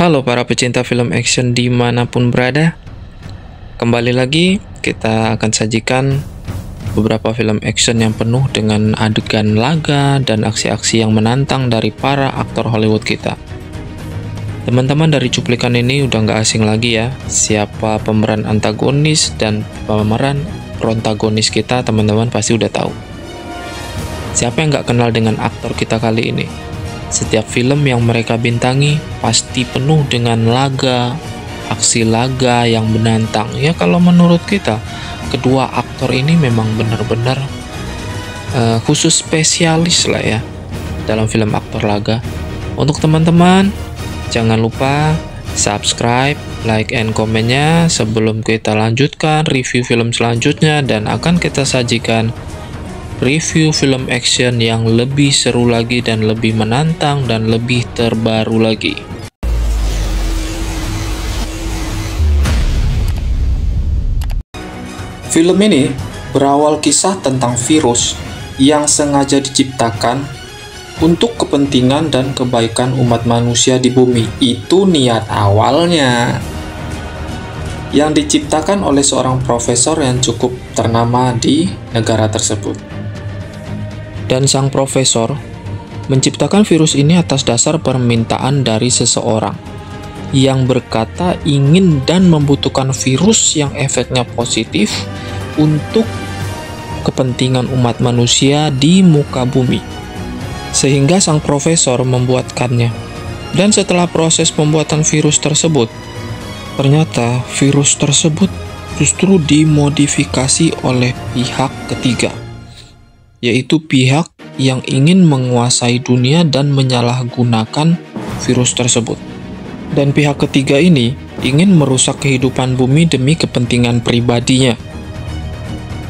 Halo para pecinta film action dimanapun berada. Kembali lagi kita akan sajikan beberapa film action yang penuh dengan adegan laga dan aksi-aksi yang menantang dari para aktor Hollywood kita. Teman-teman, dari cuplikan ini udah nggak asing lagi ya siapa pemeran antagonis dan pemeran protagonis kita. Teman-teman pasti udah tahu. Siapa yang nggak kenal dengan aktor kita kali ini? Setiap film yang mereka bintangi pasti penuh dengan laga, aksi laga yang menantang. Ya kalau menurut kita, kedua aktor ini memang benar-benar khusus spesialis lah ya dalam film aktor laga. Untuk teman-teman, jangan lupa subscribe, like, and komennya sebelum kita lanjutkan review film selanjutnya, dan akan kita sajikan review film action yang lebih seru lagi dan lebih menantang dan lebih terbaru lagi. Film ini berawal kisah tentang virus yang sengaja diciptakan untuk kepentingan dan kebaikan umat manusia di bumi. Itu niat awalnya. Yang diciptakan oleh seorang profesor yang cukup ternama di negara tersebut. Dan sang profesor menciptakan virus ini atas dasar permintaan dari seseorang yang berkata ingin dan membutuhkan virus yang efeknya positif untuk kepentingan umat manusia di muka bumi. Sehingga sang profesor membuatkannya. Dan setelah proses pembuatan virus tersebut, ternyata virus tersebut justru dimodifikasi oleh pihak ketiga, yaitu pihak yang ingin menguasai dunia dan menyalahgunakan virus tersebut. Dan pihak ketiga ini ingin merusak kehidupan bumi demi kepentingan pribadinya.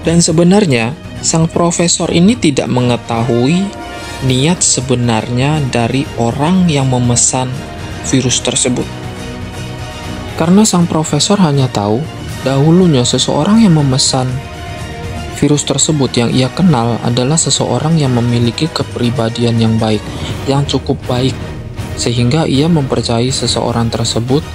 Dan sebenarnya, sang profesor ini tidak mengetahui niat sebenarnya dari orang yang memesan virus tersebut. Karena sang profesor hanya tahu dahulunya seseorang yang memesan virus tersebut yang ia kenal adalah seseorang yang memiliki kepribadian yang baik, yang cukup baik, sehingga ia mempercayai seseorang tersebut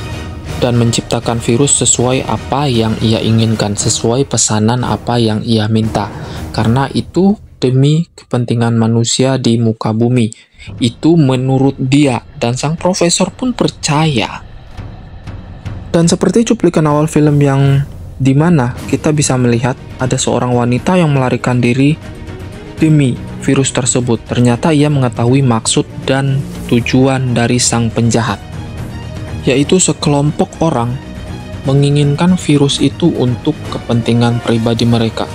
dan menciptakan virus sesuai apa yang ia inginkan, sesuai pesanan apa yang ia minta. Karena itu demi kepentingan manusia di muka bumi. Itu menurut dia, dan sang profesor pun percaya. Dan seperti cuplikan awal film yang di mana kita bisa melihat ada seorang wanita yang melarikan diri demi virus tersebut. Ternyata ia mengetahui maksud dan tujuan dari sang penjahat, yaitu sekelompok orang menginginkan virus itu untuk kepentingan pribadi mereka.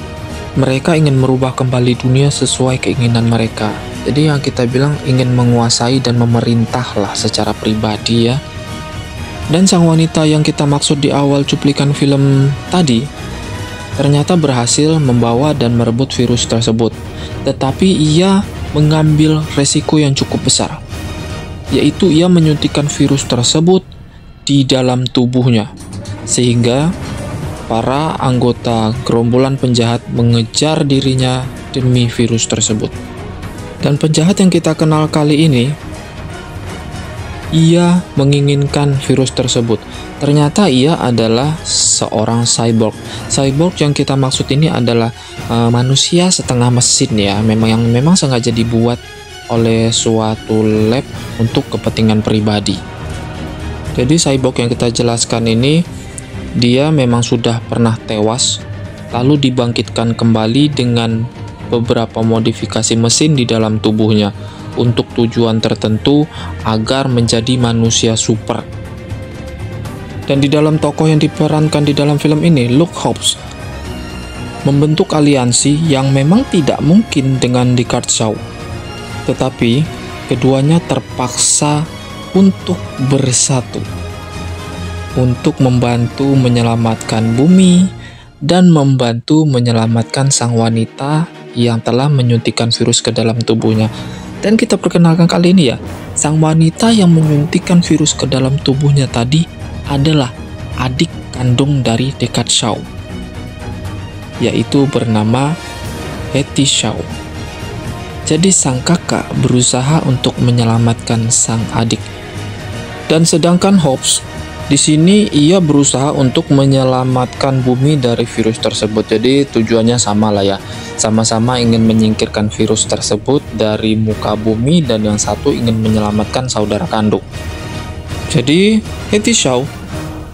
Mereka ingin merubah kembali dunia sesuai keinginan mereka. Jadi yang kita bilang ingin menguasai dan memerintah lah secara pribadi ya. Dan sang wanita yang kita maksud di awal cuplikan film tadi ternyata berhasil membawa dan merebut virus tersebut. Tetapi ia mengambil resiko yang cukup besar, yaitu ia menyuntikkan virus tersebut di dalam tubuhnya. Sehingga para anggota gerombolan penjahat mengejar dirinya demi virus tersebut. Dan penjahat yang kita kenal kali ini, ia menginginkan virus tersebut. Ternyata ia adalah seorang cyborg. Cyborg yang kita maksud ini adalah manusia setengah mesin ya, memang sengaja dibuat oleh suatu lab untuk kepentingan pribadi. Jadi cyborg yang kita jelaskan ini, dia memang sudah pernah tewas, lalu dibangkitkan kembali dengan beberapa modifikasi mesin di dalam tubuhnya untuk tujuan tertentu agar menjadi manusia super. Dan di dalam tokoh yang diperankan di dalam film ini, Luke Hobbs membentuk aliansi yang memang tidak mungkin dengan Deckard Shaw. Tetapi keduanya terpaksa untuk bersatu untuk membantu menyelamatkan bumi dan membantu menyelamatkan sang wanita yang telah menyuntikkan virus ke dalam tubuhnya. Dan kita perkenalkan kali ini ya, sang wanita yang menyuntikkan virus ke dalam tubuhnya tadi adalah adik kandung dari Deckard Shaw, yaitu bernama Hetty Shaw. Jadi sang kakak berusaha untuk menyelamatkan sang adik. Dan sedangkan Hobbs di sini ia berusaha untuk menyelamatkan bumi dari virus tersebut. Jadi tujuannya sama lah ya. Sama-sama ingin menyingkirkan virus tersebut dari muka bumi dan yang satu ingin menyelamatkan saudara kandung. Jadi Hetty Shaw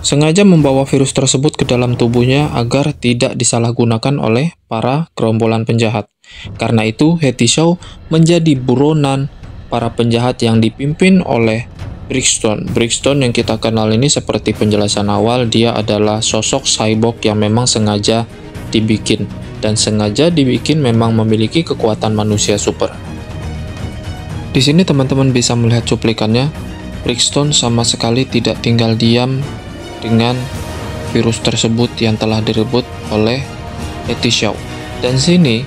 sengaja membawa virus tersebut ke dalam tubuhnya agar tidak disalahgunakan oleh para gerombolan penjahat. Karena itu Hetty Shaw menjadi buronan para penjahat yang dipimpin oleh Brixton. Brixton yang kita kenal ini seperti penjelasan awal, dia adalah sosok cyborg yang memang sengaja dibikin. Dan sengaja dibikin memang memiliki kekuatan manusia super. Di sini teman-teman bisa melihat cuplikannya. Brixton sama sekali tidak tinggal diam dengan virus tersebut yang telah direbut oleh Hetty Shaw. Dan sini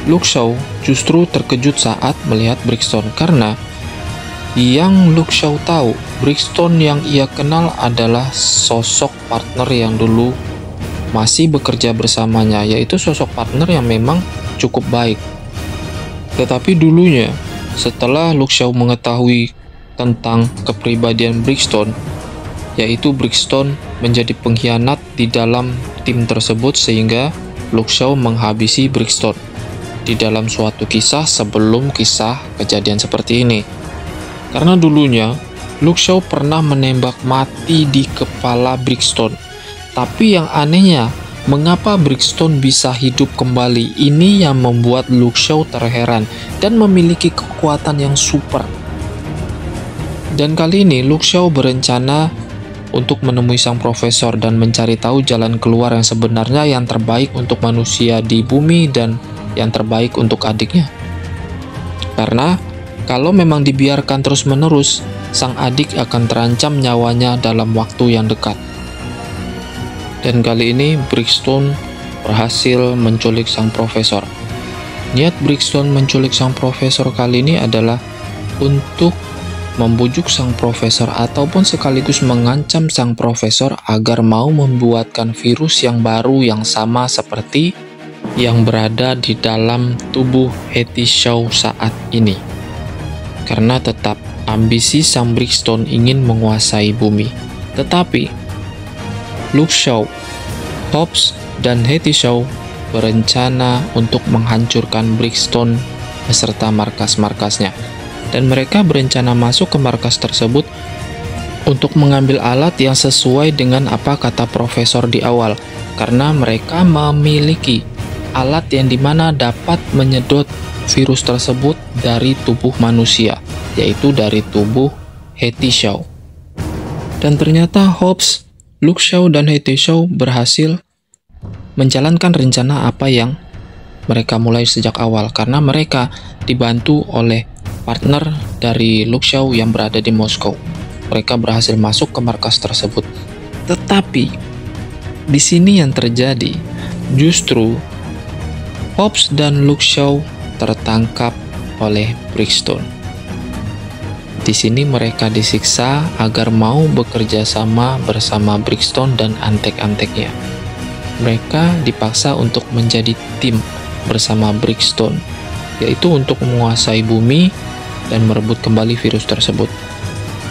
Luke Shaw justru terkejut saat melihat Brixton karena yang Luke Shaw tahu, Brixton yang ia kenal adalah sosok partner yang dulu masih bekerja bersamanya, yaitu sosok partner yang memang cukup baik. Tetapi dulunya, setelah Luke Shaw mengetahui tentang kepribadian Brixton, yaitu Brixton menjadi pengkhianat di dalam tim tersebut sehingga Luke Shaw menghabisi Brixton di dalam suatu kisah sebelum kisah kejadian seperti ini. Karena dulunya Luke Shaw pernah menembak mati di kepala Brixton. Tapi yang anehnya, mengapa Brixton bisa hidup kembali? Ini yang membuat Luke Shaw terheran dan memiliki kekuatan yang super. Dan kali ini Luke Shaw berencana untuk menemui sang profesor dan mencari tahu jalan keluar yang sebenarnya yang terbaik untuk manusia di bumi dan yang terbaik untuk adiknya. Karena kalau memang dibiarkan terus-menerus, sang adik akan terancam nyawanya dalam waktu yang dekat. Dan kali ini Brixton berhasil menculik sang profesor. Niat Brixton menculik sang profesor kali ini adalah untuk membujuk sang profesor ataupun sekaligus mengancam sang profesor agar mau membuatkan virus yang baru yang sama seperti yang berada di dalam tubuh Hetty Shaw saat ini. Karena tetap ambisi sang Brixton ingin menguasai bumi. Tetapi Luke Shaw, Hobbs, dan Hetty Shaw berencana untuk menghancurkan Brixton beserta markas-markasnya. Dan mereka berencana masuk ke markas tersebut untuk mengambil alat yang sesuai dengan apa kata profesor di awal. Karena mereka memiliki alat yang dimana dapat menyedot virus tersebut dari tubuh manusia, yaitu dari tubuh Hetty Shaw. Dan ternyata Hobbs, Luke Shaw, dan Hetty Shaw berhasil menjalankan rencana apa yang mereka mulai sejak awal, karena mereka dibantu oleh partner dari Luke Shaw yang berada di Moskow. Mereka berhasil masuk ke markas tersebut. Tetapi di sini yang terjadi justru Hobbs dan Luke Shaw tertangkap oleh Brixton. Di sini mereka disiksa agar mau bekerja sama bersama Brixton dan antek-anteknya. Mereka dipaksa untuk menjadi tim bersama Brixton, yaitu untuk menguasai bumi dan merebut kembali virus tersebut.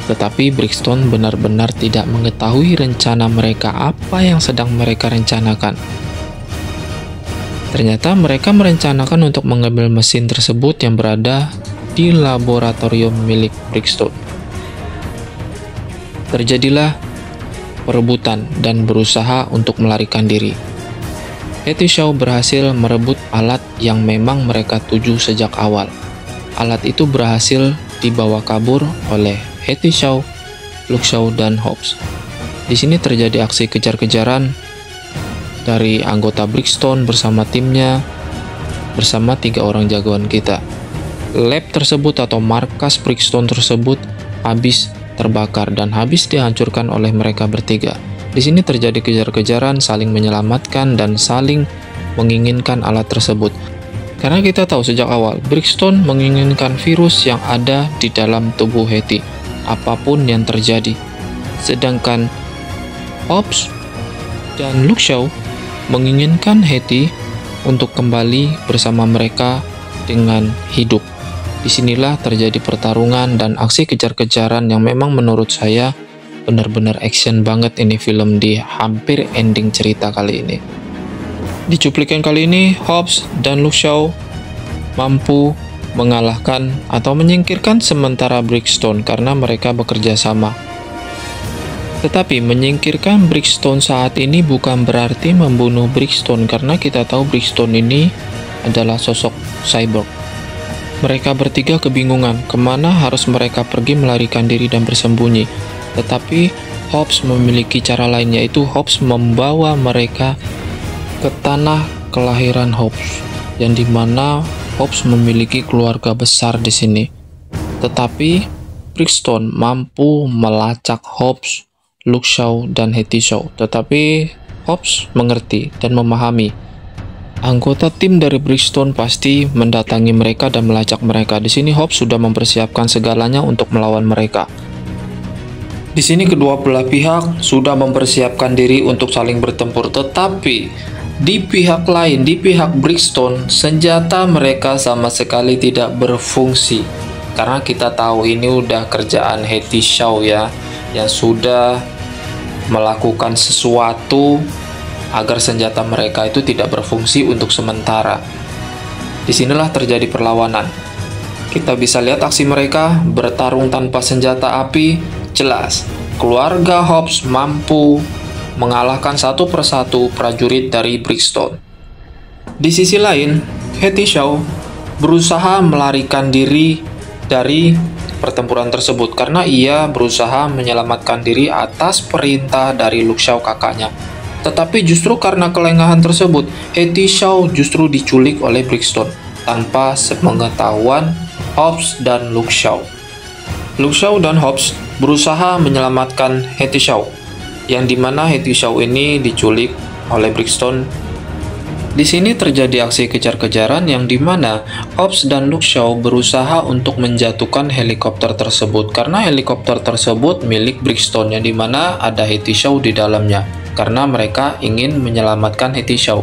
Tetapi Brixton benar-benar tidak mengetahui rencana mereka, apa yang sedang mereka rencanakan. Ternyata mereka merencanakan untuk mengambil mesin tersebut yang berada di laboratorium milik Brixton. Terjadilah perebutan dan berusaha untuk melarikan diri. Hetty Shaw berhasil merebut alat yang memang mereka tuju sejak awal. Alat itu berhasil dibawa kabur oleh Hetty Shaw, Luke Shaw, dan Hobbs. Di sini terjadi aksi kejar-kejaran dari anggota Brixton bersama timnya, bersama 3 orang jagoan kita. Lab tersebut atau markas Brixton tersebut habis terbakar dan habis dihancurkan oleh mereka bertiga. Di sini terjadi kejar-kejaran, saling menyelamatkan dan saling menginginkan alat tersebut. Karena kita tahu sejak awal Brixton menginginkan virus yang ada di dalam tubuh Hetty, apapun yang terjadi. Sedangkan Hobbs dan Luke Shaw menginginkan Hetty untuk kembali bersama mereka dengan hidup. Disinilah terjadi pertarungan dan aksi kejar-kejaran yang memang menurut saya benar-benar action banget ini film di hampir ending cerita kali ini. Di cuplikan kali ini, Hobbs dan Luke Shaw mampu mengalahkan atau menyingkirkan sementara Brickstone karena mereka bekerja sama. Tetapi menyingkirkan Brickstone saat ini bukan berarti membunuh Brickstone, karena kita tahu Brickstone ini adalah sosok cyborg. Mereka bertiga kebingungan kemana harus mereka pergi melarikan diri dan bersembunyi. Tetapi Hobbs memiliki cara lain, yaitu Hobbs membawa mereka ke tanah kelahiran Hobbs, yang dimana Hobbs memiliki keluarga besar di sini. Tetapi Brickstone mampu melacak Hobbs, Luke Shaw, dan Hetty Shaw. Tetapi Hobbs mengerti dan memahami. Anggota tim dari Brickstone pasti mendatangi mereka dan melacak mereka. Di sini Hobbs sudah mempersiapkan segalanya untuk melawan mereka. Di sini kedua belah pihak sudah mempersiapkan diri untuk saling bertempur, tetapi di pihak lain, di pihak Brickstone, senjata mereka sama sekali tidak berfungsi. Karena kita tahu ini udah kerjaan Hetty Shaw ya, yang sudah melakukan sesuatu agar senjata mereka itu tidak berfungsi untuk sementara. Disinilah terjadi perlawanan. Kita bisa lihat aksi mereka bertarung tanpa senjata api. Jelas, keluarga Hobbs mampu mengalahkan satu persatu prajurit dari Brickstone. Di sisi lain, Hetty Shaw berusaha melarikan diri dari pertempuran tersebut karena ia berusaha menyelamatkan diri atas perintah dari Luke Shaw kakaknya. Tetapi justru karena kelengahan tersebut, Hetty Shaw justru diculik oleh Brickstone tanpa sepengetahuan Hobbs dan Luke Shaw. Luke Shaw dan Hobbs berusaha menyelamatkan Hetty Shaw, yang dimana Hetty Shaw ini diculik oleh Brickstone. Di sini terjadi aksi kejar-kejaran yang dimana Hobbs dan Luke Shaw berusaha untuk menjatuhkan helikopter tersebut karena helikopter tersebut milik Brickstone, yang dimana ada Hetty Shaw di dalamnya karena mereka ingin menyelamatkan Hetty Shaw.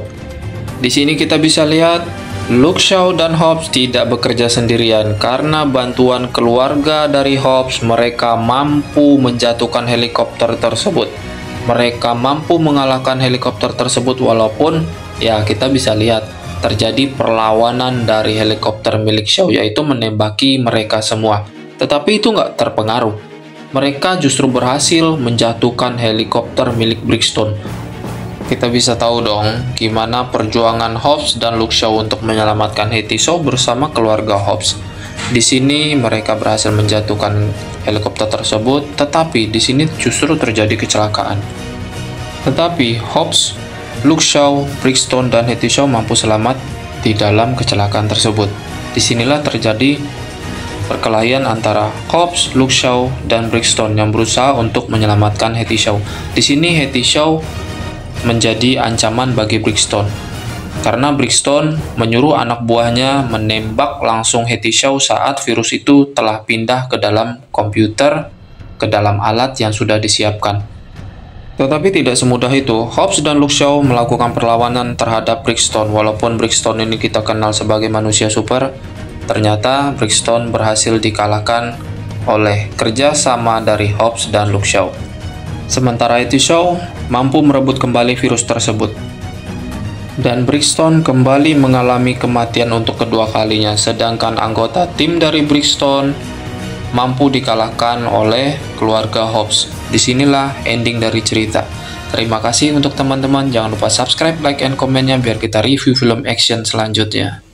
Di sini kita bisa lihat Luke Shaw dan Hobbs tidak bekerja sendirian. Karena bantuan keluarga dari Hobbs, mereka mampu menjatuhkan helikopter tersebut. Mereka mampu mengalahkan helikopter tersebut walaupun ya kita bisa lihat terjadi perlawanan dari helikopter milik Shaw, yaitu menembaki mereka semua. Tetapi itu nggak terpengaruh. Mereka justru berhasil menjatuhkan helikopter milik Brickstone. Kita bisa tahu dong gimana perjuangan Hobbs dan Luke Shaw untuk menyelamatkan Hetty Shaw bersama keluarga Hobbs. Di sini mereka berhasil menjatuhkan helikopter tersebut, tetapi di sini justru terjadi kecelakaan. Tetapi Hobbs, Luke Shaw, Brickstone, dan Hetty Shaw mampu selamat di dalam kecelakaan tersebut. Disinilah terjadi perkelahian antara Hobbs, Luke Shaw, dan Brickstone yang berusaha untuk menyelamatkan Hetty Shaw. Di sini Hetty Shaw menjadi ancaman bagi Brickstone karena Brickstone menyuruh anak buahnya menembak langsung Hetty Shaw saat virus itu telah pindah ke dalam komputer, ke dalam alat yang sudah disiapkan. Tetapi tidak semudah itu. Hobbs dan Luke Shaw melakukan perlawanan terhadap Brickstone. Walaupun Brickstone ini kita kenal sebagai manusia super, ternyata Brickstone berhasil dikalahkan oleh kerjasama dari Hobbs dan Luke Shaw. Sementara Hetty Shaw mampu merebut kembali virus tersebut. Dan Brickstone kembali mengalami kematian untuk kedua kalinya, sedangkan anggota tim dari Brickstone mampu dikalahkan oleh keluarga Hobbs. Disinilah ending dari cerita. Terima kasih untuk teman-teman, jangan lupa subscribe, like, and komennya biar kita review film action selanjutnya.